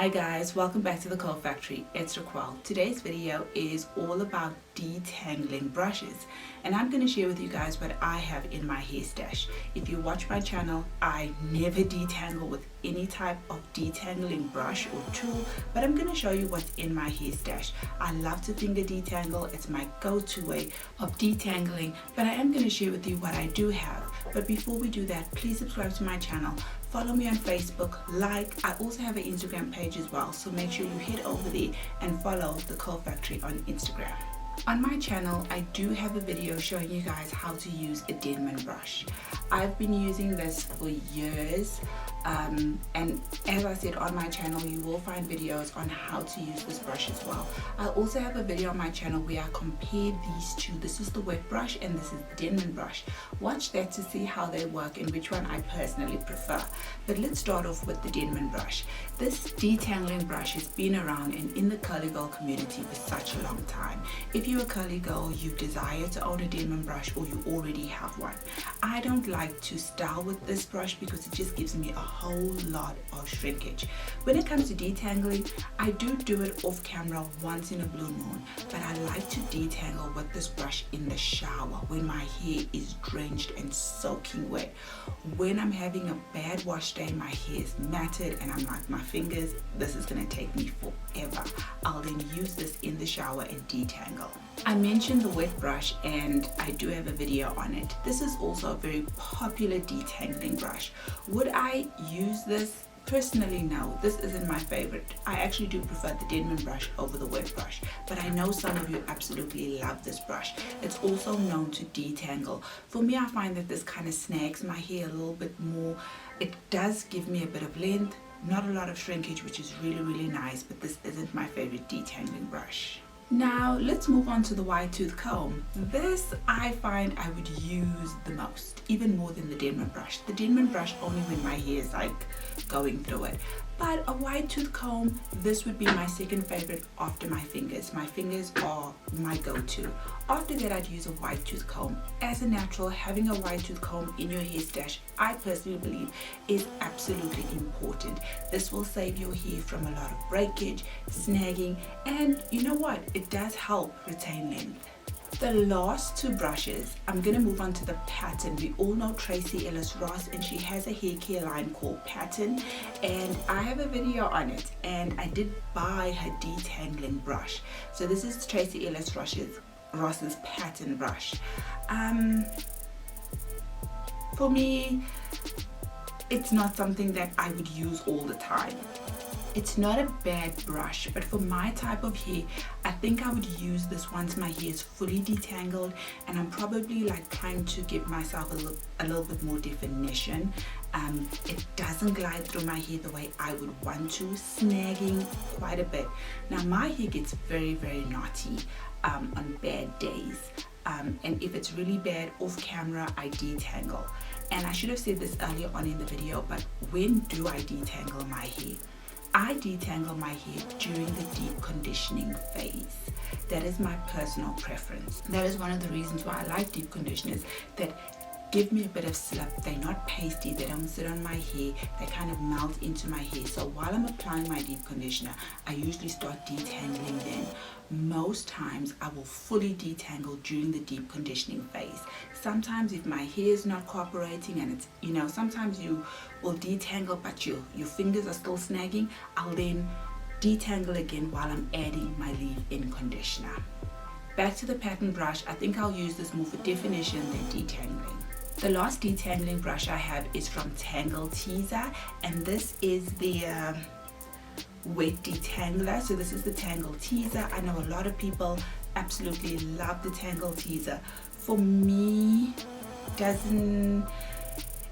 Hi guys, welcome back to the Curl Factory. It's Raquel. Today's video is all about detangling brushes, and I'm going to share with you guys what I have in my hair stash. If you watch my channel, I never detangle with any type of detangling brush or tool, but I'm going to show you what's in my hair stash. I love to finger detangle. It's my go-to way of detangling, but I am going to share with you what I do have. But before we do that, please subscribe to my channel. Follow me on Facebook, I also have an Instagram page as well, so make sure you head over there and follow the Curl Factory on Instagram. On my channel, I do have a video showing you guys how to use a Denman brush. I've been using this for years, and as I said, on my channel you will find videos on how to use this brush as well. I also have a video on my channel where I compare these two. This is the wet brush and this is the Denman brush. Watch that to see how they work and which one I personally prefer. But let's start off with the Denman brush. This detangling brush has been around and in the curly girl community for such a long time. If you're a curly girl, you desire to own a Denman brush, or you already have one. I don't like to style with this brush because it just gives me a whole lot of shrinkage. When it comes to detangling, I do it off camera once in a blue moon, but I like to detangle with this brush in the shower when my hair is drenched and soaking wet. When I'm having a bad wash day, my hair is matted and I'm like, my fingers, this is going to take me forever. I'll then use this in the shower and detangle. I mentioned the wet brush and I do have a video on it. This is also a very popular detangling brush. Would I use this? Personally, no, this isn't my favorite. I actually do prefer the Denman brush over the wet brush, but I know some of you absolutely love this brush. It's also known to detangle. For me, I find that this kind of snags my hair a little bit more. It does give me a bit of length, not a lot of shrinkage, which is really nice, but this isn't my favorite detangling brush. Now let's move on to the wide tooth comb. This I find I would use the most, even more than the Denman brush. The Denman brush only when my hair is like going through it. But a wide tooth comb, this would be my second favorite after my fingers. My fingers are my go-to. After that, I'd use a wide tooth comb. As a natural, having a wide tooth comb in your hair stash, I personally believe, is absolutely important. This will save your hair from a lot of breakage, snagging, and you know what? It does help retain length. The last two brushes, I'm going to move on to the Pattern. We all know Tracee Ellis Ross, and she has a hair care line called Pattern, and I have a video on it, and I did buy her detangling brush. So this is Tracee Ellis Ross's Pattern brush. For me, it's not something that I would use all the time. It's not a bad brush, but for my type of hair, I think I would use this once my hair is fully detangled and I'm probably like trying to give myself a little bit more definition. It doesn't glide through my hair the way I would want to, snagging quite a bit. Now my hair gets very knotty on bad days. And if it's really bad off camera, I detangle. And I should have said this earlier on in the video, but when do I detangle my hair? I detangle my hair during the deep conditioning phase. That is my personal preference. That is one of the reasons why I like deep conditioners, that give me a bit of slip. They're not pasty, they don't sit on my hair, they kind of melt into my hair. So while I'm applying my deep conditioner, I usually start detangling then. Most times I will fully detangle during the deep conditioning phase. Sometimes if my hair is not cooperating and it's, you know, sometimes you will detangle but your fingers are still snagging, I'll then detangle again while I'm adding my leave-in conditioner. Back to the Pattern brush, I think I'll use this more for definition than detangling. The last detangling brush I have is from Tangle Teezer, and this is the wet detangler. So this is the Tangle Teezer. I know a lot of people absolutely love the Tangle Teezer. For me,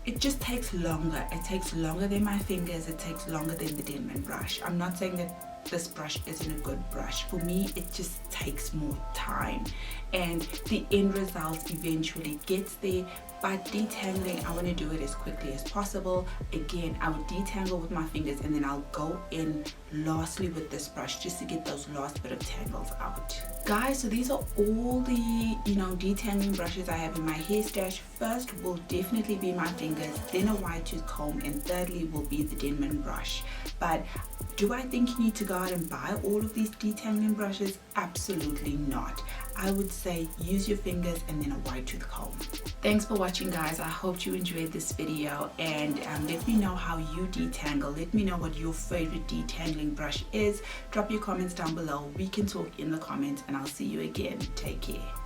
it just takes longer. It takes longer than my fingers. It takes longer than the Denman brush. I'm not saying that this brush isn't a good brush. For me, it just takes more time, and the end result eventually gets there. But detangling, I want to do it as quickly as possible. Again, I would detangle with my fingers and then I'll go in lastly with this brush just to get those last bit of tangles out. Guys, so these are all the detangling brushes I have in my hair stash. First will definitely be my fingers, then a wide tooth comb, and thirdly will be the Denman brush. But do I think you need to go out and buy all of these detangling brushes? Absolutely not. I would say use your fingers and then a wide tooth comb. Thanks for watching, guys. I hope you enjoyed this video, and let me know how you detangle. Let me know what your favorite detangling brush is. Drop your comments down below. We can talk in the comments, and I'll see you again. Take care.